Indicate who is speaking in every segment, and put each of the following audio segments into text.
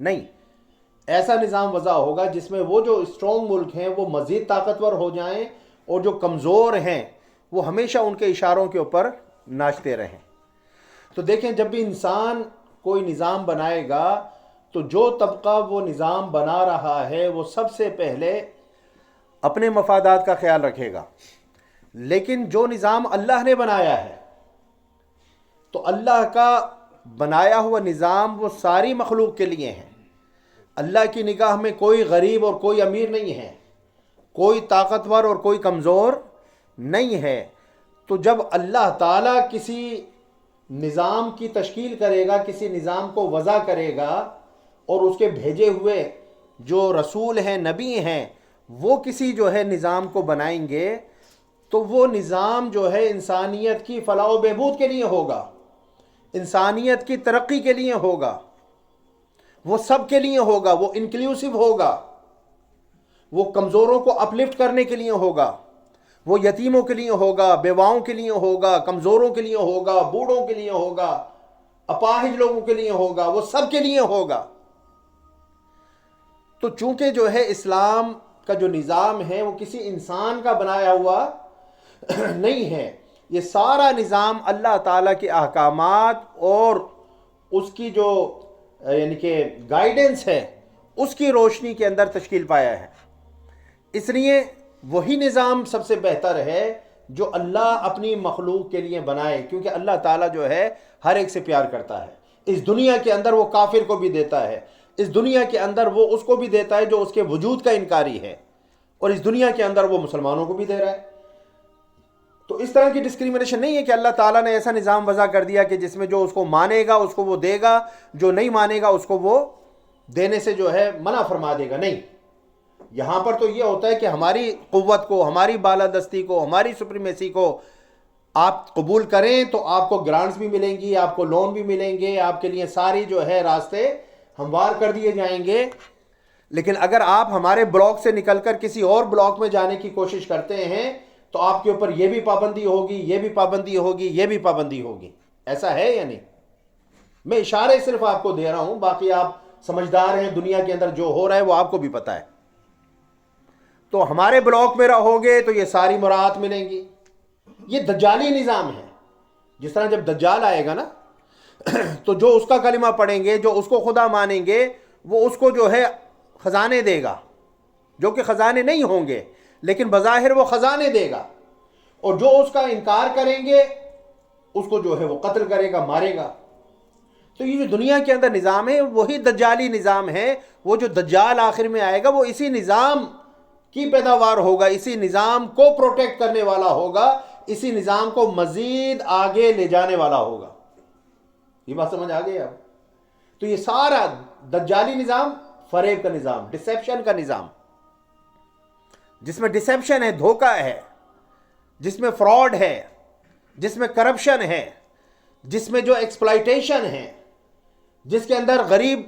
Speaker 1: نہیں، ایسا نظام وضع ہوگا جس میں وہ جو اسٹرانگ ملک ہیں وہ مزید طاقتور ہو جائیں اور جو کمزور ہیں وہ ہمیشہ ان کے اشاروں کے اوپر ناچتے رہیں۔ تو دیکھیں، جب بھی انسان کوئی نظام بنائے گا تو جو طبقہ وہ نظام بنا رہا ہے وہ سب سے پہلے اپنے مفادات کا خیال رکھے گا، لیکن جو نظام اللہ نے بنایا ہے تو اللہ کا بنایا ہوا نظام وہ ساری مخلوق کے لیے ہے۔ اللہ کی نگاہ میں کوئی غریب اور کوئی امیر نہیں ہے، کوئی طاقتور اور کوئی کمزور نہیں ہے۔ تو جب اللہ تعالیٰ کسی نظام کی تشکیل کرے گا، کسی نظام کو وضع کرے گا، اور اس کے بھیجے ہوئے جو رسول ہیں، نبی ہیں، وہ کسی جو ہے نظام کو بنائیں گے، تو وہ نظام جو ہے انسانیت کی فلاح و بہبود کے لیے ہوگا، انسانیت کی ترقی کے لیے ہوگا، وہ سب کے لیے ہوگا، وہ انکلیوسیو ہوگا، وہ کمزوروں کو اپلفٹ کرنے کے لیے ہوگا، وہ یتیموں کے لیے ہوگا، بیواؤں کے لیے ہوگا، کمزوروں کے لیے ہوگا، بوڑھوں کے لیے ہوگا، اپاہج لوگوں کے لیے ہوگا، وہ سب کے لیے ہوگا۔ تو چونکہ جو ہے اسلام کا جو نظام ہے وہ کسی انسان کا بنایا ہوا نہیں ہے، یہ سارا نظام اللہ تعالیٰ کے احکامات اور اس کی جو یعنی کہ گائیڈنس ہے اس کی روشنی کے اندر تشکیل پایا ہے۔ اس لیے وہی نظام سب سے بہتر ہے جو اللہ اپنی مخلوق کے لیے بنائے، کیونکہ اللہ تعالیٰ جو ہے ہر ایک سے پیار کرتا ہے۔ اس دنیا کے اندر وہ کافر کو بھی دیتا ہے، اس دنیا کے اندر وہ اس کو بھی دیتا ہے جو اس کے وجود کا انکاری ہے، اور اس دنیا کے اندر وہ مسلمانوں کو بھی دے رہا ہے۔ تو اس طرح کی ڈسکریمنیشن نہیں ہے کہ اللہ تعالیٰ نے ایسا نظام وضع کر دیا کہ جس میں جو اس کو مانے گا اس کو وہ دے گا، جو نہیں مانے گا اس کو وہ دینے سے جو ہے منع فرما دے گا۔ نہیں، یہاں پر تو یہ ہوتا ہے کہ ہماری قوت کو، ہماری بالادستی کو، ہماری سپریمیسی کو آپ قبول کریں تو آپ کو گرانٹس بھی ملیں گی، آپ کو لون بھی ملیں گے، آپ کے لیے ساری جو ہے راستے ہموار کر دیے جائیں گے۔ لیکن اگر آپ ہمارے بلاک سے نکل کر کسی اور بلاک میں جانے کی کوشش کرتے ہیں تو آپ کے اوپر یہ بھی پابندی ہوگی، یہ بھی پابندی ہوگی، یہ بھی پابندی ہوگی۔ ایسا ہے یا نہیں؟ میں اشارے صرف آپ کو دے رہا ہوں، باقی آپ سمجھدار ہیں، دنیا کے اندر جو ہو رہا ہے وہ آپ کو بھی پتہ ہے۔ تو ہمارے بلاک میں رہو گے تو یہ ساری مراعات ملیں گی۔ یہ دجالی نظام ہے۔ جس طرح جب دجال آئے گا نا تو جو اس کا کلمہ پڑھیں گے، جو اس کو خدا مانیں گے، وہ اس کو جو ہے خزانے دے گا، جو کہ خزانے نہیں ہوں گے لیکن بظاہر وہ خزانے دے گا، اور جو اس کا انکار کریں گے اس کو جو ہے وہ قتل کرے گا، مارے گا۔ تو یہ جو دنیا کے اندر نظام ہے وہی دجالی نظام ہے۔ وہ جو دجال آخر میں آئے گا وہ اسی نظام کی پیداوار ہوگا، اسی نظام کو پروٹیکٹ کرنے والا ہوگا، اسی نظام کو مزید آگے لے جانے والا ہوگا۔ یہ بات سمجھ آ گئی اب؟ تو یہ سارا دجالی نظام فریب کا نظام، ڈسیپشن کا نظام، جس میں ڈسیپشن ہے، دھوکہ ہے، جس میں فراڈ ہے، جس میں کرپشن ہے، جس میں جو ایکسپلائٹیشن ہے، جس کے اندر غریب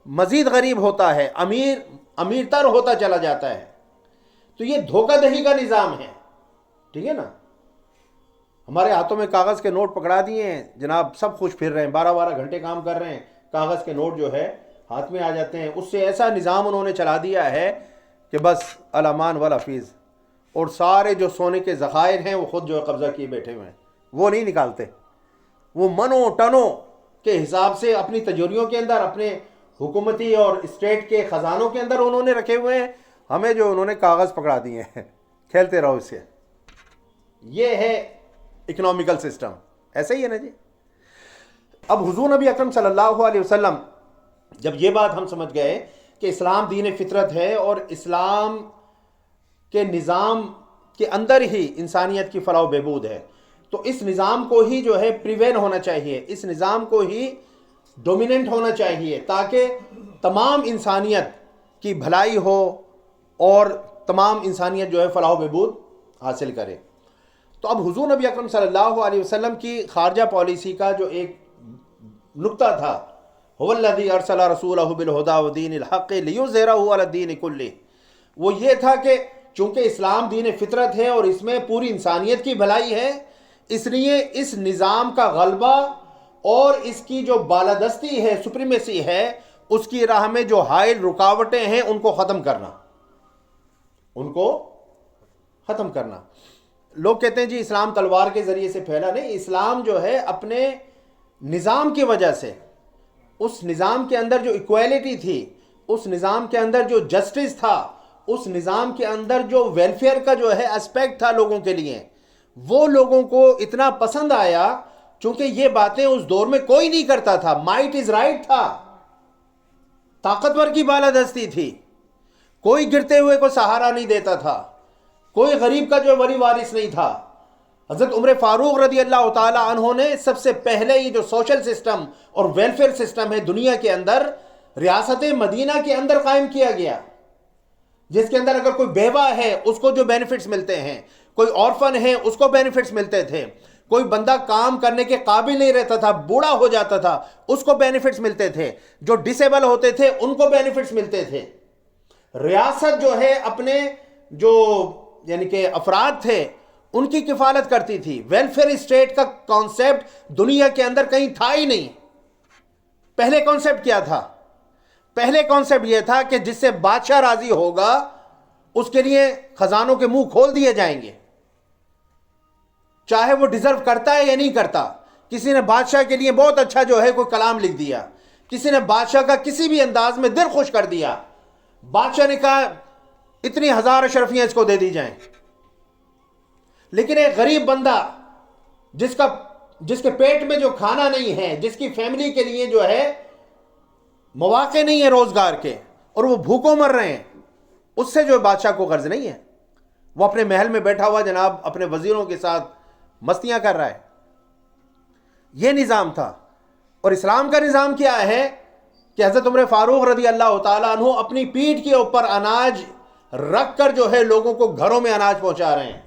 Speaker 1: مزید غریب ہوتا ہے، امیر امیر تر ہوتا چلا جاتا ہے۔ تو یہ دھوکہ دہی کا نظام ہے، ٹھیک ہے نا؟ ہمارے ہاتھوں میں کاغذ کے نوٹ پکڑا دیے ہیں جناب، سب خوش پھر رہے ہیں، 12 گھنٹے کام کر رہے ہیں، کاغذ کے نوٹ جو ہے ہاتھ میں آ جاتے ہیں۔ اس سے ایسا نظام انہوں نے چلا دیا ہے کہ بس الامان والافیز، اور سارے جو سونے کے ذخائر ہیں وہ خود جو ہے قبضہ کیے بیٹھے ہوئے ہیں، وہ نہیں نکالتے۔ وہ منوں ٹنوں کے حساب سے اپنی تجوریوں کے اندر، اپنے حکومتی اور اسٹیٹ کے خزانوں کے اندر انہوں نے رکھے ہوئے ہیں، ہمیں جو انہوں نے کاغذ پکڑا دیے ہیں، کھیلتے رہو اس سے۔ یہ ہے اکنامیکل سسٹم، ایسا ہی ہے نا جی۔ اب حضور نبی اکرم صلی اللہ علیہ وسلم جب یہ بات ہم سمجھ گئے کہ اسلام دین فطرت ہے اور اسلام کے نظام کے اندر ہی انسانیت کی فلاح و بہبود ہے، تو اس نظام کو ہی جو ہے پریوین ہونا چاہیے، اس نظام کو ہی ڈومیننٹ ہونا چاہیے، تاکہ تمام انسانیت کی بھلائی ہو اور تمام انسانیت جو ہے فلاح و بہبود حاصل کرے۔ تو اب حضور نبی اکرم صلی اللہ علیہ وسلم کی خارجہ پالیسی کا جو ایک نقطہ تھا، هو الذی ارسل رسولہ بالہدی ودین الحق لیظہرہ علی الدین کلہ، وہ یہ تھا کہ چونکہ اسلام دین فطرت ہے اور اس میں پوری انسانیت کی بھلائی ہے، اس لیے اس نظام کا غلبہ اور اس کی جو بالادستی ہے، سپریمیسی ہے، اس کی راہ میں جو حائل رکاوٹیں ہیں ان کو ختم کرنا، ان کو ختم کرنا۔ لوگ کہتے ہیں جی اسلام تلوار کے ذریعے سے پھیلا، نہیں، اسلام جو ہے اپنے نظام کی وجہ سے، اس نظام کے اندر جو ایکویلٹی تھی، اس نظام کے اندر جو جسٹس تھا، اس نظام کے اندر جو ویلفیئر کا جو ہے اسپیکٹ تھا لوگوں کے لیے، وہ لوگوں کو اتنا پسند آیا چونکہ یہ باتیں اس دور میں کوئی نہیں کرتا تھا۔ مائٹ از رائٹ تھا، طاقتور کی بالادستی تھی، کوئی گرتے ہوئے کو سہارا نہیں دیتا تھا، کوئی غریب کا جو ولی وارث نہیں تھا۔ حضرت عمر فاروق رضی اللہ تعالی عنہ نے سب سے پہلے یہ جو سوشل سسٹم اور ویلفیئر سسٹم ہے دنیا کے اندر، ریاست مدینہ کے اندر قائم کیا گیا، جس کے اندر اگر کوئی بیوہ ہے اس کو جو بینیفٹس ملتے ہیں، کوئی اورفن ہے اس کو بینیفٹس ملتے تھے، کوئی بندہ کام کرنے کے قابل نہیں رہتا تھا، بوڑھا ہو جاتا تھا، اس کو بینیفٹس ملتے تھے، جو ڈسیبل ہوتے تھے ان کو بینیفٹس ملتے تھے۔ ریاست جو ہے اپنے جو یعنی کہ افراد تھے ان کی کفالت کرتی تھی۔ ویلفیئر اسٹیٹ کا کانسیپٹ دنیا کے اندر کہیں تھا ہی نہیں۔ پہلے کانسیپٹ کیا تھا؟ پہلے کانسیپٹ یہ تھا کہ جس سے بادشاہ راضی ہوگا اس کے لیے خزانوں کے منہ کھول دیے جائیں گے، چاہے وہ ڈیزرو کرتا ہے یا نہیں کرتا۔ کسی نے بادشاہ کے لیے بہت اچھا جو ہے کوئی کلام لکھ دیا، کسی نے بادشاہ کا کسی بھی انداز میں دل خوش کر دیا، بادشاہ نے کہا اتنی 1000 اشرفیاں اس کو دے دی جائیں۔ لیکن ایک غریب بندہ جس کے پیٹ میں جو کھانا نہیں ہے، جس کی فیملی کے لیے جو ہے مواقع نہیں ہے روزگار کے، اور وہ بھوکوں مر رہے ہیں، اس سے جو بادشاہ کو غرض نہیں ہے، وہ اپنے محل میں بیٹھا ہوا جناب اپنے وزیروں کے ساتھ مستیاں کر رہا ہے۔ یہ نظام تھا۔ اور اسلام کا نظام کیا ہے کہ حضرت عمر فاروق رضی اللہ تعالیٰ عنہ اپنی پیٹھ کے اوپر اناج رکھ کر جو ہے لوگوں کو گھروں میں اناج پہنچا رہے ہیں۔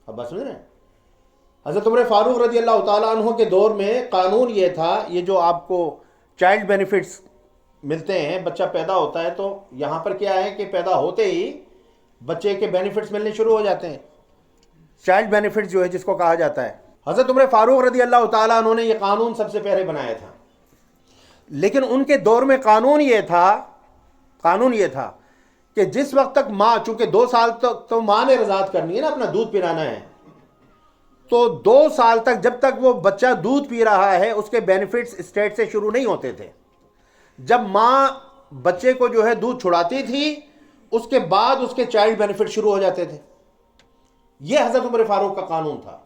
Speaker 1: اب بات سمجھ رہے ہیں؟ حضرت عمر فاروق رضی اللہ تعالیٰ عنہ کے دور میں قانون یہ تھا، یہ جو آپ کو چائلڈ بینیفٹس ملتے ہیں، بچہ پیدا ہوتا ہے تو یہاں پر کیا ہے کہ پیدا ہوتے ہی بچے کے بینیفٹس ملنے شروع ہو جاتے ہیں، چائلڈ بینیفٹس جو ہے جس کو کہا جاتا ہے۔ حضرت عمر فاروق رضی اللہ تعالیٰ عنہ نے یہ قانون سب سے پہلے بنایا تھا، لیکن ان کے دور میں قانون یہ تھا کہ جس وقت تک ماں، چونکہ 2 سال تک تو ماں نے رضاعت کرنی ہے نا، اپنا دودھ پلانا ہے، تو 2 سال تک جب تک وہ بچہ دودھ پی رہا ہے اس کے بینیفٹس اسٹیٹ سے شروع نہیں ہوتے تھے۔ جب ماں بچے کو جو ہے دودھ چھڑاتی تھی اس کے بعد اس کے چائلڈ بینیفٹ شروع ہو جاتے تھے۔ یہ حضرت عمر فاروق کا قانون تھا۔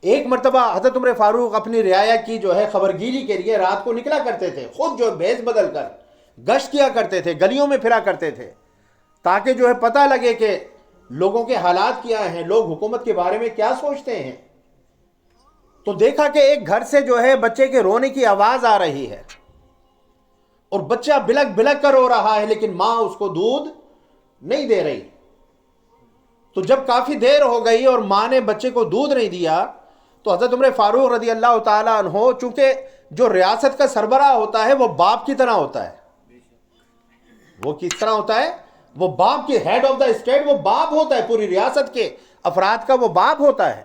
Speaker 1: ایک مرتبہ حضرت عمر فاروق اپنی رعایا کی جو ہے خبرگیری کے لیے رات کو نکلا کرتے تھے، خود جو بھیس بدل کر گشت کیا کرتے تھے، گلیوں میں پھرا کرتے تھے، تاکہ جو ہے پتہ لگے کہ لوگوں کے حالات کیا ہیں، لوگ حکومت کے بارے میں کیا سوچتے ہیں۔ تو دیکھا کہ ایک گھر سے جو ہے بچے کے رونے کی آواز آ رہی ہے اور بچہ بلک بلک کر رو رہا ہے، لیکن ماں اس کو دودھ نہیں دے رہی۔ تو جب کافی دیر ہو گئی اور ماں نے بچے کو دودھ نہیں دیا تو حضرت عمر فاروق رضی اللہ تعالیٰ عنہ، چونکہ جو ریاست کا سربراہ ہوتا ہے وہ باپ کی طرح ہوتا ہے۔ وہ کس طرح ہوتا ہے؟ وہ باپ کی ہیڈ آف دا اسٹیٹ، وہ باپ ہوتا ہے، پوری ریاست کے افراد کا وہ باپ ہوتا ہے۔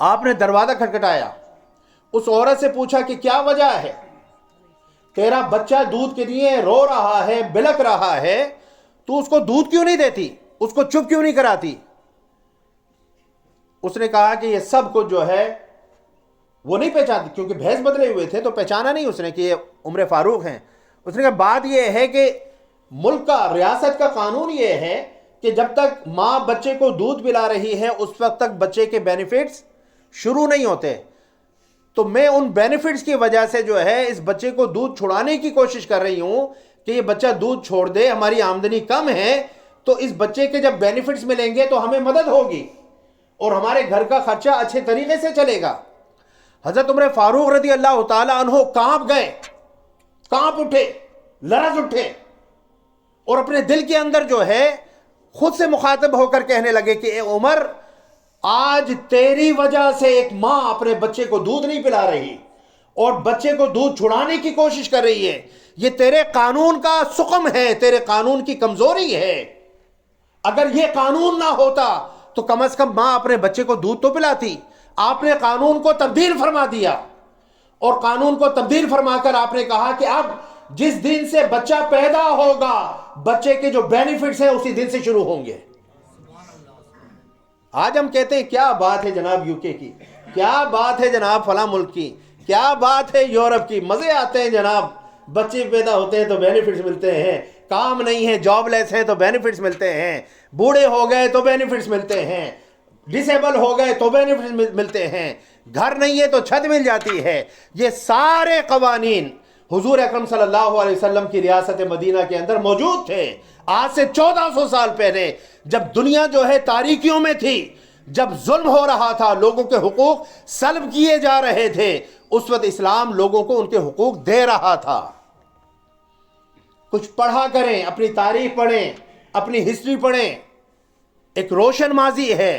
Speaker 1: آپ نے دروازہ کھٹکھٹایا، اس عورت سے پوچھا کہ کیا وجہ ہے، تیرا بچہ دودھ کے لیے رو رہا ہے، بلک رہا ہے، تو اس کو دودھ کیوں نہیں دیتی، اس کو چپ کیوں نہیں کراتی؟ اس نے کہا کہ یہ سب کچھ جو ہے وہ نہیں پہچانتی، کیونکہ بھیس بدلے ہوئے تھے تو پہچانا نہیں اس نے کہ یہ عمر فاروق ہیں۔ اس نے کہا بات یہ ہے کہ ملک کا، ریاست کا قانون یہ ہے کہ جب تک ماں بچے کو دودھ پلا رہی ہے اس وقت تک بچے کے بینیفٹس شروع نہیں ہوتے، تو میں ان بینیفٹس کی وجہ سے جو ہے اس بچے کو دودھ چھڑانے کی کوشش کر رہی ہوں کہ یہ بچہ دودھ چھوڑ دے، ہماری آمدنی کم ہے تو اس بچے کے جب بینیفٹس ملیں گے تو ہمیں مدد ہوگی اور ہمارے گھر کا خرچہ اچھے طریقے سے چلے گا۔ حضرت عمر فاروق رضی اللہ تعالیٰ عنہ کانپ گئے، کانپ اٹھے، لرز اٹھے، اور اپنے دل کے اندر جو ہے خود سے مخاطب ہو کر کہنے لگے کہ اے عمر، آج تیری وجہ سے ایک ماں اپنے بچے کو دودھ نہیں پلا رہی اور بچے کو دودھ چھڑانے کی کوشش کر رہی ہے۔ یہ تیرے قانون کا سقم ہے، تیرے قانون کی کمزوری ہے۔ اگر یہ قانون نہ ہوتا تو کم از کم ماں اپنے بچے کو دودھ تو پلاتی۔ آپ نے قانون کو تبدیل فرما دیا اور قانون کو تبدیل فرما کر آپ نے کہا کہ اب جس دن سے بچہ پیدا ہوگا بچے کے جو بینیفٹس ہیں اسی دن سے شروع ہوں گے. آج ہم کہتے ہیں کیا بات ہے جناب یو کے کی, کیا بات ہے جناب فلاں ملک کی, کیا بات ہے یورپ کی, مزے آتے ہیں جناب. بچے پیدا ہوتے ہیں تو بینیفٹس ملتے ہیں, کام نہیں ہے جاب لیس ہیں تو بینیفٹس ملتے ہیں, بوڑھے ہو گئے تو بینیفٹس ملتے ہیں, ڈسیبل ہو گئے تو بینیفٹس ملتے ہیں, گھر نہیں ہے تو چھت مل جاتی ہے. یہ سارے قوانین حضور اکرم صلی اللہ علیہ وسلم کی ریاست مدینہ کے اندر موجود تھے. آج سے 1400 سال پہلے جب دنیا جو ہے تاریکیوں میں تھی, جب ظلم ہو رہا تھا, لوگوں کے حقوق سلب کیے جا رہے تھے, اس وقت اسلام لوگوں کو ان کے حقوق دے رہا تھا. کچھ پڑھا کریں, اپنی تاریخ پڑھیں, اپنی ہسٹری پڑھیں, ایک روشن ماضی ہے.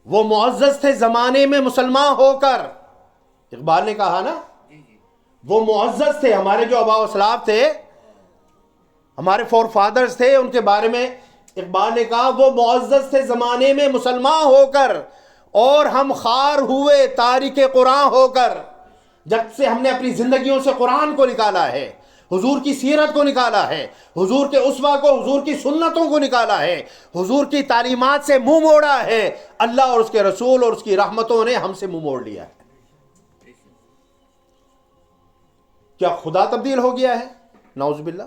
Speaker 1: وہ معزز تھے زمانے میں مسلمان ہو کر, اقبال نے کہا نا, وہ معزز تھے. ہمارے جو آباء و اسلاف تھے, ہمارے فور فادرز تھے, ان کے بارے میں اقبال نے کہا وہ معزز تھے زمانے میں مسلمان ہو کر, اور ہم خار ہوئے تارک قرآن ہو کر. جب سے ہم نے اپنی زندگیوں سے قرآن کو نکالا ہے, حضور کی سیرت کو نکالا ہے, حضور کے اسوہ کو, حضور کی سنتوں کو نکالا ہے, حضور کی تعلیمات سے منہ موڑا ہے, اللہ اور اس کے رسول اور اس کی رحمتوں نے ہم سے منہ موڑ لیا ہے. کیا خدا تبدیل ہو گیا ہے؟ نعوذ باللہ.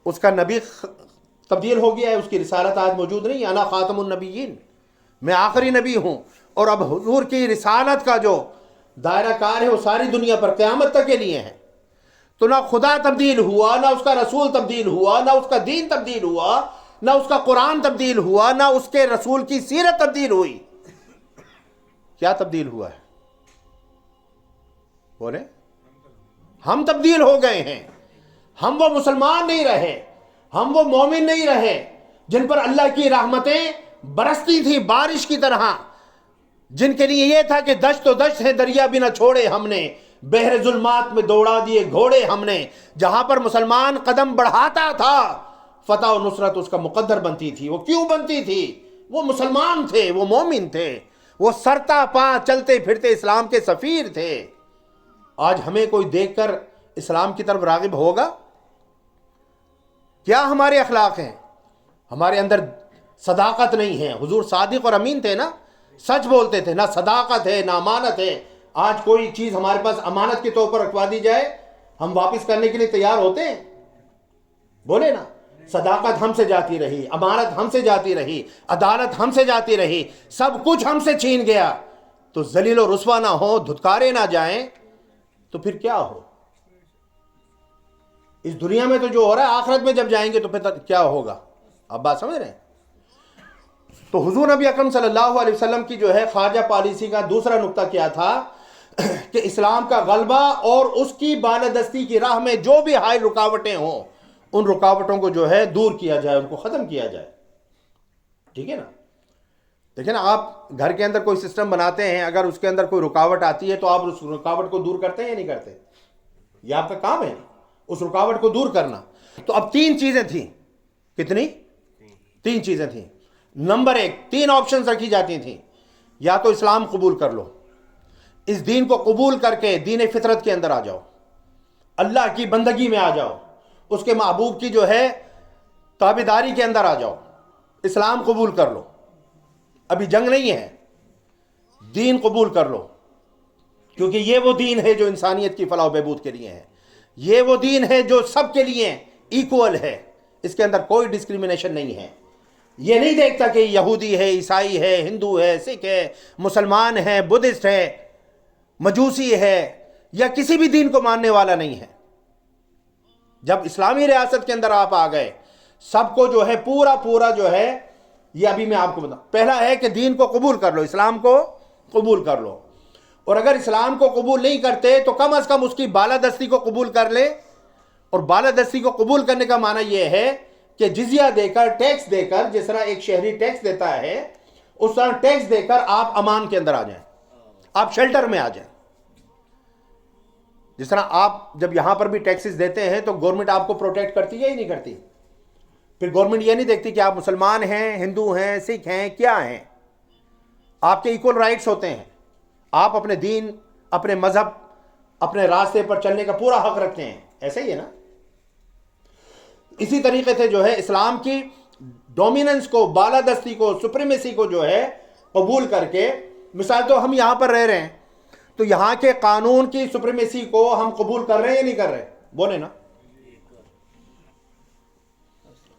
Speaker 1: اس کا نبی تبدیل ہو گیا ہے, اس کی رسالت آج موجود نہیں. انا خاتم النبیین, میں آخری نبی ہوں. اور اب حضور کی رسالت کا جو دائرہ کار ہے وہ ساری دنیا پر قیامت تک کے لیے ہے. تو نہ خدا تبدیل ہوا, نہ اس کا رسول تبدیل ہوا, نہ اس کا دین تبدیل ہوا, نہ اس کا قرآن تبدیل ہوا, نہ اس کے رسول کی سیرت تبدیل ہوئی. کیا تبدیل ہوا ہے؟ بولے, ہم تبدیل ہو گئے ہیں. ہم وہ مسلمان نہیں رہے, ہم وہ مومن نہیں رہے جن پر اللہ کی رحمتیں برستی تھی بارش کی طرح, جن کے لیے یہ تھا کہ دشت و دشت ہے دریا بھی نہ چھوڑے ہم نے, بحر ظلمات میں دوڑا دیے گھوڑے ہم نے. جہاں پر مسلمان قدم بڑھاتا تھا فتح و نصرت اس کا مقدر بنتی تھی. وہ کیوں بنتی تھی؟ وہ مسلمان تھے, وہ مومن تھے, وہ سرتا پاں چلتے پھرتے اسلام کے سفیر تھے. آج ہمیں کوئی دیکھ کر اسلام کی طرف راغب ہوگا؟ کیا ہمارے اخلاق ہیں؟ ہمارے اندر صداقت نہیں ہے. حضور صادق اور امین تھے نا, سچ بولتے تھے. نہ صداقت ہے نہ امانت ہے. آج کوئی چیز ہمارے پاس امانت کے طور پر رکھوا دی جائے, ہم واپس کرنے کے لیے تیار ہوتے ہیں؟ بولے نا, صداقت ہم سے جاتی رہی, امانت ہم سے جاتی رہی, عدالت ہم سے جاتی رہی, سب کچھ ہم سے چھین گیا. تو ذلیل و رسوا نہ ہو, دھتکارے نہ جائیں, تو پھر کیا ہو؟ اس دنیا میں تو جو ہو رہا ہے, آخرت میں جب جائیں گے تو پھر کیا ہوگا؟ آپ بات سمجھ رہے ہیں؟ تو حضور نبی اکرم صلی اللہ علیہ وسلم کی جو ہے خارجہ پالیسی کا دوسرا نقطہ کیا تھا کہ اسلام کا غلبہ اور اس کی بالادستی کی راہ میں جو بھی حائل رکاوٹیں ہوں, ان رکاوٹوں کو جو ہے دور کیا جائے, ان کو ختم کیا جائے. ٹھیک ہے نا؟ دیکھیں نا, آپ گھر کے اندر کوئی سسٹم بناتے ہیں, اگر اس کے اندر کوئی رکاوٹ آتی ہے تو آپ اس رکاوٹ کو دور کرتے ہیں یا نہیں کرتے؟ یہ آپ کا کام ہے اس رکاوٹ کو دور کرنا. تو اب 3 چیزیں تھیں. کتنی؟ 3 چیزیں تھیں. نمبر 1, 3 آپشنز رکھی جاتی تھیں. یا تو اسلام قبول کر لو, اس دین کو قبول کر کے دین فطرت کے اندر آ جاؤ, اللہ کی بندگی میں آ جاؤ, اس کے محبوب کی جو ہے تابعداری کے اندر آ جاؤ, اسلام قبول کر لو. ابھی جنگ نہیں ہے, دین قبول کر لو, کیونکہ یہ وہ دین ہے جو انسانیت کی فلاح و بہبود کے لیے ہے. یہ وہ دین ہے جو سب کے لیے ایکول ہے, اس کے اندر کوئی ڈسکریمنیشن نہیں ہے. یہ نہیں دیکھتا کہ یہودی ہے, عیسائی ہے, ہندو ہے, سکھ ہے, مسلمان ہے, بدھسٹ ہے, مجوسی ہے, یا کسی بھی دین کو ماننے والا نہیں ہے. جب اسلامی ریاست کے اندر آپ آ گئے, سب کو جو ہے پورا جو ہے, یہ ابھی میں آپ کو بتاؤں. پہلا ہے کہ دین کو قبول کر لو, اسلام کو قبول کر لو. اور اگر اسلام کو قبول نہیں کرتے تو کم از کم اس کی بالادستی کو قبول کر لے. اور بالادستی کو قبول کرنے کا معنی یہ ہے کہ جزیہ دے کر, ٹیکس دے کر, جس طرح ایک شہری ٹیکس دیتا ہے اس طرح ٹیکس دے کر آپ امان کے اندر آ جائیں, آپ شیلٹر میں آ جائیں. جس طرح آپ جب یہاں پر بھی ٹیکسز دیتے ہیں تو گورنمنٹ آپ کو پروٹیکٹ کرتی ہے یا نہیں کرتی؟ پھر گورنمنٹ یہ نہیں دیکھتی کہ آپ مسلمان ہیں, ہندو ہیں, سکھ ہیں, کیا ہیں. آپ کے ایکول رائٹس ہوتے ہیں, آپ اپنے دین، اپنے مذہب، اپنے راستے پر چلنے کا پورا حق رکھتے ہیں، ایسا ہی ہے نا؟ اسی طریقے سے جو ہے اسلام کی ڈومیننس کو، بالادستی کو، سپریمیسی کو جو ہے قبول کر کے، مثال تو ہم یہاں پر رہ رہے ہیں تو یہاں کے قانون کی سپریمیسی کو ہم قبول کر رہے ہیں یا نہیں کر رہے؟ بولے نا۔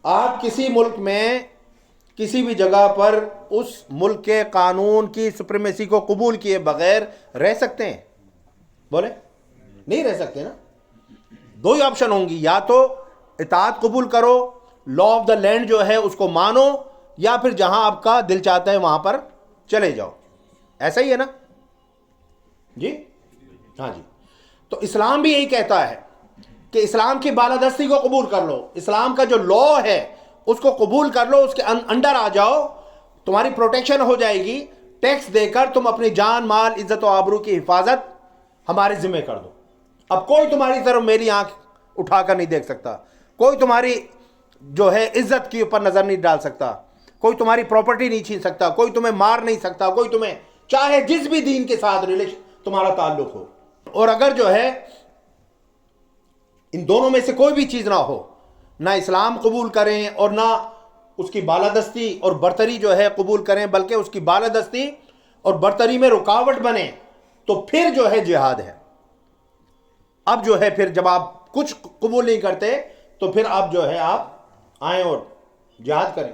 Speaker 1: آپ کسی ملک میں کسی بھی جگہ پر اس ملک کے قانون کی سپریمیسی کو قبول کیے بغیر رہ سکتے ہیں؟ بولے نہیں رہ سکتے نا۔ دو ہی آپشن ہوں گی، یا تو اطاعت قبول کرو، لا آف دا لینڈ جو ہے اس کو مانو، یا پھر جہاں آپ کا دل چاہتا ہے وہاں پر چلے جاؤ، ایسا ہی ہے نا جی؟ ہاں جی۔ تو اسلام بھی یہی کہتا ہے کہ اسلام کی بالادستی کو قبول کر لو، اسلام کا جو لا ہے اس کو قبول کر لو، اس کے انڈر آ جاؤ، تمہاری پروٹیکشن ہو جائے گی، ٹیکس دے کر تم اپنی جان، مال، عزت و آبرو کی حفاظت ہمارے ذمہ کر دو۔ اب کوئی تمہاری طرف میری آنکھ اٹھا کر نہیں دیکھ سکتا، کوئی تمہاری جو ہے عزت کے اوپر نظر نہیں ڈال سکتا، کوئی تمہاری پراپرٹی نہیں چھین سکتا، کوئی تمہیں مار نہیں سکتا، کوئی تمہیں چاہے جس بھی دین کے ساتھ ریلیشن تمہارا تعلق ہو۔ اور اگر جو ہے ان دونوں میں سے کوئی بھی چیز نہ ہو، نہ اسلام قبول کریں اور نہ اس کی بالادستی اور برتری جو ہے قبول کریں، بلکہ اس کی بالادستی اور برتری میں رکاوٹ بنے، تو پھر جو ہے جہاد ہے۔ اب جو ہے پھر جب آپ کچھ قبول نہیں کرتے تو پھر آپ جو ہے آپ آئیں اور جہاد کریں۔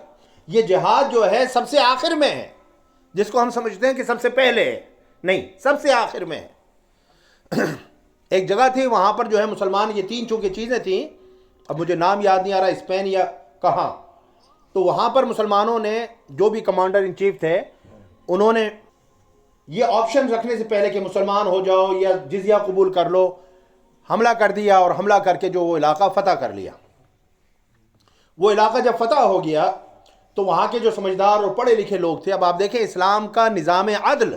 Speaker 1: یہ جہاد جو ہے سب سے آخر میں ہے، جس کو ہم سمجھتے ہیں کہ سب سے پہلے ہے، نہیں، سب سے آخر میں ہے۔ ایک جگہ تھی، وہاں پر جو ہے مسلمان، یہ تین چونکہ چیزیں تھیں، اب مجھے نام یاد نہیں آ رہا، اسپین یا کہاں، تو وہاں پر مسلمانوں نے، جو بھی کمانڈر ان چیف تھے، انہوں نے یہ آپشن رکھنے سے پہلے کہ مسلمان ہو جاؤ یا جزیہ قبول کر لو، حملہ کر دیا، اور حملہ کر کے جو وہ علاقہ فتح کر لیا۔ وہ علاقہ جب فتح ہو گیا تو وہاں کے جو سمجھدار اور پڑھے لکھے لوگ تھے، اب آپ دیکھیں اسلام کا نظام عدل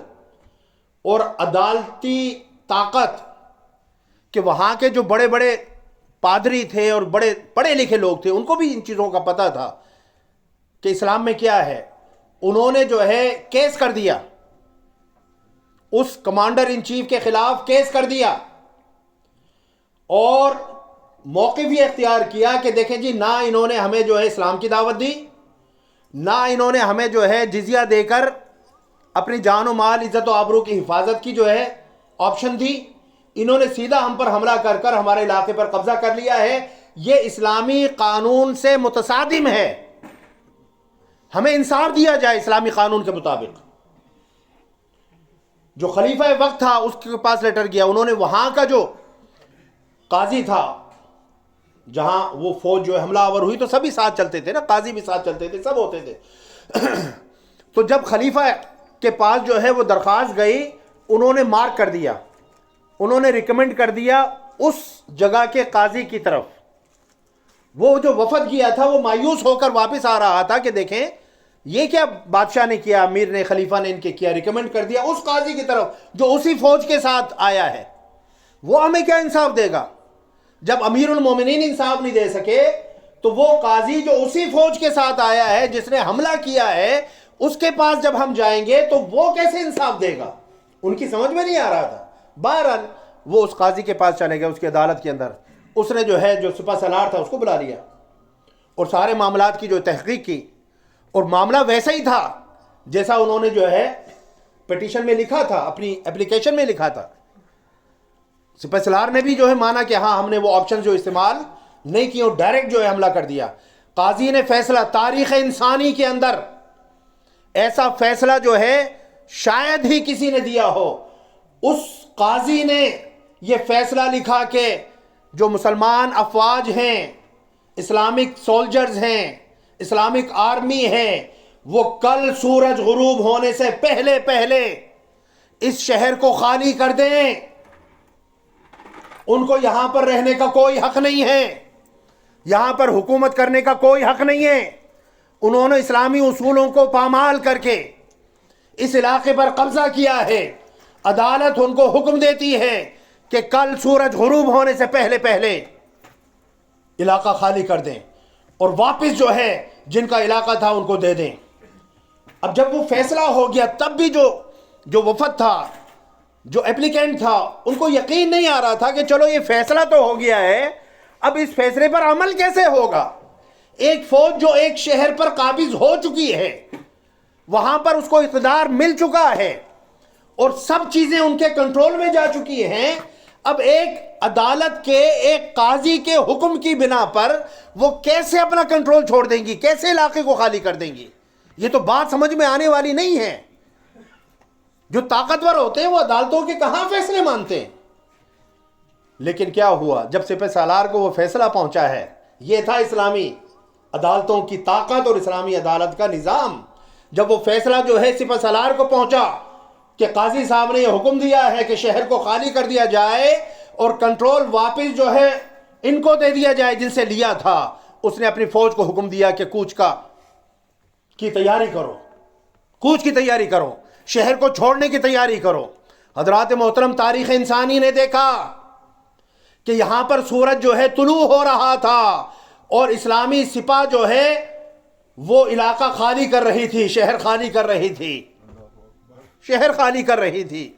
Speaker 1: اور عدالتی طاقت، کہ وہاں کے جو بڑے بڑے پادری تھے اور بڑے پڑھے لکھے لوگ تھے، ان کو بھی ان چیزوں کا پتہ تھا کہ اسلام میں کیا ہے۔ انہوں نے جو ہے کیس کر دیا، اس کمانڈر ان چیف کے خلاف کیس کر دیا، اور موقف یہ اختیار کیا کہ دیکھیں جی، نہ انہوں نے ہمیں جو ہے اسلام کی دعوت دی، نہ انہوں نے ہمیں جو ہے جزیہ دے کر اپنی جان و مال، عزت و آبرو کی حفاظت کی جو ہے آپشن دی، انہوں نے سیدھا ہم پر حملہ کر کر ہمارے علاقے پر قبضہ کر لیا ہے۔ یہ اسلامی قانون سے متصادم ہے، ہمیں انصاف دیا جائے اسلامی قانون کے مطابق۔ جو خلیفہ وقت تھا اس کے پاس لیٹر گیا، انہوں نے وہاں کا جو قاضی تھا، جہاں وہ فوج جو حملہ آور ہوئی تو سبھی ساتھ چلتے تھے نا، قاضی بھی ساتھ چلتے تھے، سب ہوتے تھے۔ تو جب خلیفہ کے پاس جو ہے وہ درخواست گئی، انہوں نے مارک کر دیا، انہوں نے ریکمنڈ کر دیا اس جگہ کے قاضی کی طرف۔ وہ جو وفد گیا تھا وہ مایوس ہو کر واپس آ رہا تھا کہ دیکھیں یہ کیا بادشاہ نے کیا، امیر نے، خلیفہ نے ان کے کیا، ریکمنڈ کر دیا اس قاضی کی طرف جو اسی فوج کے ساتھ آیا ہے، وہ ہمیں کیا انصاف دے گا؟ جب امیر المومنین انصاف نہیں دے سکے تو وہ قاضی جو اسی فوج کے ساتھ آیا ہے، جس نے حملہ کیا ہے، اس کے پاس جب ہم جائیں گے تو وہ کیسے انصاف دے گا؟ ان کی سمجھ میں نہیں آ رہا تھا۔ بہرحال وہ اس قاضی کے پاس چلے گئے، اس کی عدالت کے اندر، اس نے جو ہے جو سپہ سالار تھا اس کو بلا لیا اور سارے معاملات کی جو تحقیق کی، اور معاملہ ویسا ہی تھا جیسا انہوں نے جو ہے پٹیشن میں لکھا تھا، اپنی اپلیکیشن میں لکھا تھا۔ سپہ سالار نے بھی جو ہے مانا کہ ہاں ہم نے وہ آپشن جو استعمال نہیں کیے اور ڈائریکٹ جو ہے حملہ کر دیا۔ قاضی نے فیصلہ، تاریخ انسانی کے اندر ایسا فیصلہ جو ہے شاید ہی کسی نے دیا ہو، اس قاضی نے یہ فیصلہ لکھا کہ جو مسلمان افواج ہیں، اسلامک سولجرز ہیں، اسلامک آرمی ہے، وہ کل سورج غروب ہونے سے پہلے پہلے اس شہر کو خالی کر دیں، ان کو یہاں پر رہنے کا کوئی حق نہیں ہے، یہاں پر حکومت کرنے کا کوئی حق نہیں ہے۔ انہوں نے اسلامی اصولوں کو پامال کر کے اس علاقے پر قبضہ کیا ہے۔ عدالت ان کو حکم دیتی ہے کہ کل سورج غروب ہونے سے پہلے پہلے علاقہ خالی کر دیں اور واپس جو ہے جن کا علاقہ تھا ان کو دے دیں۔ اب جب وہ فیصلہ ہو گیا تب بھی جو وفد تھا جو اپلیکینٹ تھا ان کو یقین نہیں آ رہا تھا کہ چلو یہ فیصلہ تو ہو گیا ہے، اب اس فیصلے پر عمل کیسے ہوگا؟ ایک فوج جو ایک شہر پر قابض ہو چکی ہے، وہاں پر اس کو اقتدار مل چکا ہے اور سب چیزیں ان کے کنٹرول میں جا چکی ہیں، اب ایک عدالت کے ایک قاضی کے حکم کی بنا پر وہ کیسے اپنا کنٹرول چھوڑ دیں گی، کیسے علاقے کو خالی کر دیں گی؟ یہ تو بات سمجھ میں آنے والی نہیں ہے۔ جو طاقتور ہوتے ہیں وہ عدالتوں کے کہاں فیصلے مانتے ہیں؟ لیکن کیا ہوا جب سپہ سالار کو وہ فیصلہ پہنچا ہے؟ یہ تھا اسلامی عدالتوں کی طاقت اور اسلامی عدالت کا نظام۔ جب وہ فیصلہ جو ہے سپہ سالار کو پہنچا کہ قاضی صاحب نے یہ حکم دیا ہے کہ شہر کو خالی کر دیا جائے اور کنٹرول واپس جو ہے ان کو دے دیا جائے جن سے لیا تھا، اس نے اپنی فوج کو حکم دیا کہ کوچ کی تیاری کرو، کوچ کی تیاری کرو، شہر کو چھوڑنے کی تیاری کرو۔ حضرات محترم، تاریخ انسانی نے دیکھا کہ یہاں پر سورج جو ہے طلوع ہو رہا تھا اور اسلامی سپاہ جو ہے وہ علاقہ خالی کر رہی تھی، شہر خالی کر رہی تھی، شہر خالی کر رہی تھی۔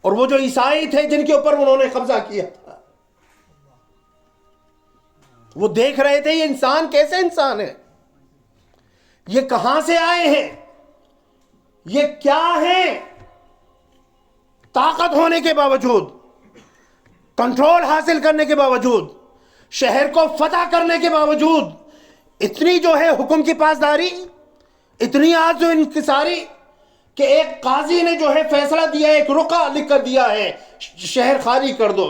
Speaker 1: اور وہ جو عیسائی تھے جن کے اوپر انہوں نے قبضہ کیا تھا، وہ دیکھ رہے تھے یہ انسان کیسے انسان ہے، یہ کہاں سے آئے ہیں، یہ کیا ہے؟ طاقت ہونے کے باوجود، کنٹرول حاصل کرنے کے باوجود، شہر کو فتح کرنے کے باوجود، اتنی جو ہے حکم کی پاسداری، اتنی آج انکساری کہ ایک قاضی نے جو ہے فیصلہ دیا، ایک رقعہ لکھ کر دیا ہے شہر خالی کر دو،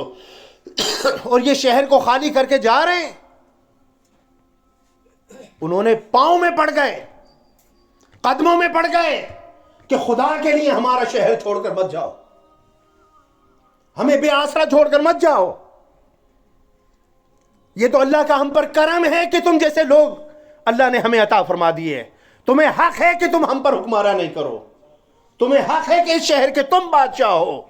Speaker 1: اور یہ شہر کو خالی کر کے جا رہے ہیں۔ انہوں نے پاؤں میں پڑ گئے، قدموں میں پڑ گئے کہ خدا کے لیے ہمارا شہر چھوڑ کر مت جاؤ، ہمیں بے آسرا چھوڑ کر مت جاؤ۔ یہ تو اللہ کا ہم پر کرم ہے کہ تم جیسے لوگ اللہ نے ہمیں عطا فرما دیے۔ تمہیں حق ہے کہ تم ہم پر حکمران نہیں کرو، تمہیں حق ہے کہ اس شہر کے تم بادشاہ ہو۔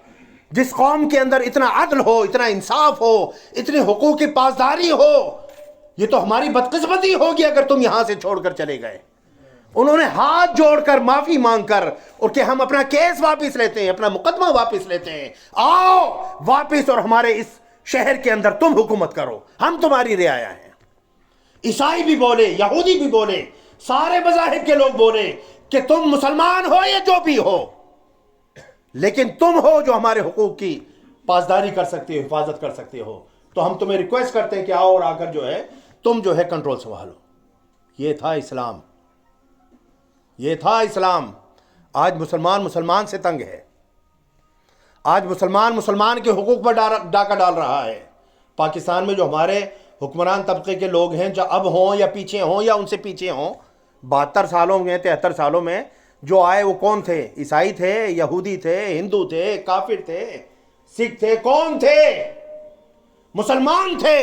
Speaker 1: جس قوم کے اندر اتنا عدل ہو، اتنا انصاف ہو، اتنے حقوق کی پاسداری ہو، یہ تو ہماری بدقسمتی ہوگی اگر تم یہاں سے چھوڑ کر چلے گئے۔ انہوں نے ہاتھ جوڑ کر معافی مانگ کر اور کہ ہم اپنا کیس واپس لیتے ہیں، اپنا مقدمہ واپس لیتے ہیں، آؤ واپس اور ہمارے اس شہر کے اندر تم حکومت کرو، ہم تمہاری رعایا ہیں۔ عیسائی بھی بولے، یہودی بھی بولے، سارے مذاہب کے لوگ بولے کہ تم مسلمان ہو یا جو بھی ہو، لیکن تم ہو جو ہمارے حقوق کی پاسداری کر سکتے ہو، حفاظت کر سکتے ہو، تو ہم تمہیں ریکویسٹ کرتے ہیں کہ آؤ اور آ کر جو ہے تم جو ہے کنٹرول سنبھالو۔ یہ تھا اسلام، یہ تھا اسلام۔ آج مسلمان سے تنگ ہے، آج مسلمان کے حقوق پر ڈاکہ ڈال رہا ہے۔ پاکستان میں جو ہمارے حکمران طبقے کے لوگ ہیں، جو اب ہوں یا پیچھے ہوں یا ان سے پیچھے ہوں، 72 سالوں میں 73 سالوں میں جو آئے وہ کون تھے؟ عیسائی تھے، یہودی تھے، ہندو تھے، کافر تھے، سکھ تھے، کون تھے؟ مسلمان تھے۔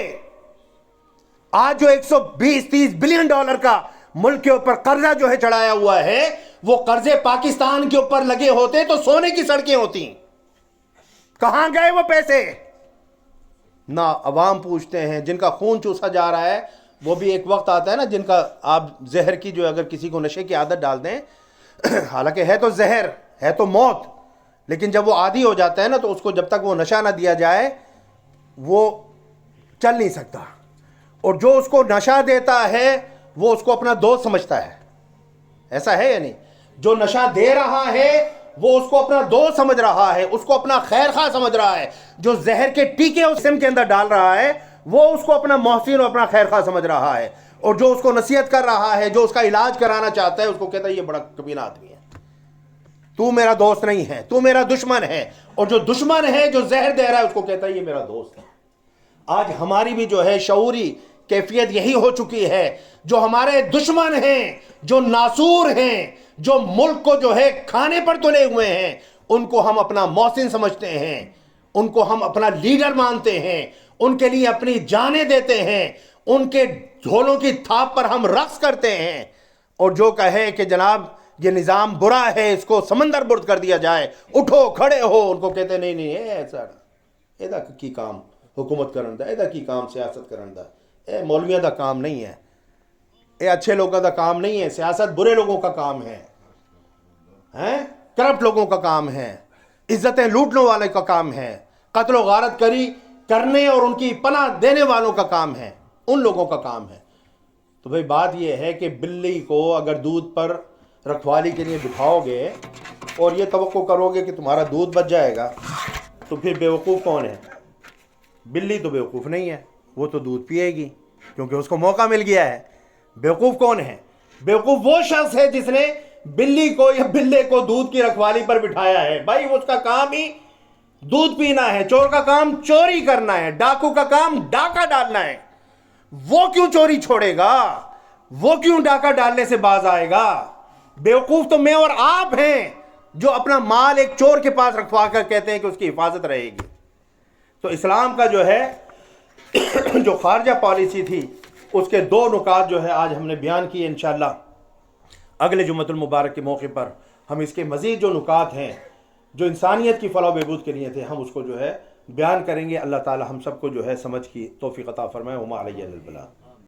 Speaker 1: آج جو 120-30 بلین ڈالر کا ملک کے اوپر قرضہ جو ہے چڑھایا ہوا ہے، وہ قرضے پاکستان کے اوپر لگے ہوتے تو سونے کی سڑکیں ہوتی۔ کہاں گئے وہ پیسے؟ نہ عوام پوچھتے ہیں۔ جن کا خون چوسا جا رہا ہے، وہ بھی ایک وقت آتا ہے نا جن کا آپ زہر کی جو اگر کسی کو نشے کی عادت ڈال دیں، حالانکہ ہے تو زہر، ہے تو موت، لیکن جب وہ عادی ہو جاتا ہے نا تو اس کو جب تک وہ نشہ نہ دیا جائے وہ چل نہیں سکتا۔ اور جو اس کو نشہ دیتا ہے وہ اس کو اپنا دوست سمجھتا ہے، ایسا ہے یا نہیں؟ جو نشہ دے رہا ہے وہ اس کو اپنا دوست سمجھ رہا ہے، اس کو اپنا خیر خواہ سمجھ رہا ہے۔ جو زہر کے ٹیکے اس سم کے اندر ڈال رہا ہے وہ اس کو اپنا محسن اور اپنا خیر خواہ سمجھ رہا ہے، اور جو اس کو نصیحت کر رہا ہے، جو اس کا علاج کرانا چاہتا ہے، اس کو کہتا ہے یہ بڑا کمینہ آدمی ہے، تو میرا دوست نہیں ہے، تو میرا دشمن ہے۔ اور جو دشمن ہے، جو زہر دے رہا ہے، اس کو کہتا ہے یہ میرا دوست ہے۔ آج ہماری بھی جو ہے شعوری کیفیت یہی ہو چکی ہے۔ جو ہمارے دشمن ہیں، جو ناسور ہیں، جو ملک کو جو ہے کھانے پر تلے ہوئے ہیں، ان کو ہم اپنا محسن سمجھتے ہیں، ان کو ہم اپنا لیڈر مانتے ہیں، ان کے لیے اپنی جانیں دیتے ہیں، ان کے ڈھولوں کی تھاپ پر ہم رقص کرتے ہیں۔ اور جو کہے کہ جناب یہ نظام برا ہے، اس کو سمندر برد کر دیا جائے، اٹھو کھڑے ہو، ان کو کہتے نہیں ایسا ایدا کی کام حکومت کرن دا، ایدا کی کام سیاست کرن دا، اے مولویاں دا کام نہیں ہے، اے اچھے لوگوں کا کام نہیں ہے، سیاست برے لوگوں کا کام ہے، کرپٹ لوگوں کا کام ہے۔ عزتیں لوٹنے والے کا کام ہے، قتل و غارت کری کرنے اور ان کی پناہ دینے والوں کا کام ہے، ان لوگوں کا کام ہے۔ تو بھئی بات یہ ہے کہ بلی کو اگر دودھ پر رکھوالی کے لیے بٹھاؤ گے اور یہ توقع کرو گے کہ تمہارا دودھ بچ جائے گا، تو پھر بیوقوف کون ہے؟ بلی تو بیوقوف نہیں ہے، وہ تو دودھ پیے گی کیونکہ اس کو موقع مل گیا ہے۔ بیوقوف کون ہے؟ بیوقوف وہ شخص ہے جس نے بلی کو یا بلے کو دودھ کی رکھوالی پر بٹھایا ہے۔ بھائی اس کا کام ہی دودھ پینا ہے، چور کا کام چوری کرنا ہے، ڈاکو کا کام ڈاکہ ڈالنا ہے۔ وہ کیوں چوری چھوڑے گا؟ وہ کیوں ڈاکہ ڈالنے سے باز آئے گا؟ بیوقوف تو میں اور آپ ہیں جو اپنا مال ایک چور کے پاس رکھوا کر کہتے ہیں کہ اس کی حفاظت رہے گی۔ تو اسلام کا جو ہے جو خارجہ پالیسی تھی اس کے دو نکات جو ہے آج ہم نے بیان کیے۔ انشاءاللہ اگلے جمعۃ المبارک کے موقع پر ہم اس کے مزید جو نکات ہیں جو انسانیت کی فلاح و بہبود کے لیے تھے ہم اس کو جو ہے بیان کریں گے۔ اللہ تعالی ہم سب کو جو ہے سمجھ کی توفیق عطا فرمائے۔ وما علیہ الا البلاغ۔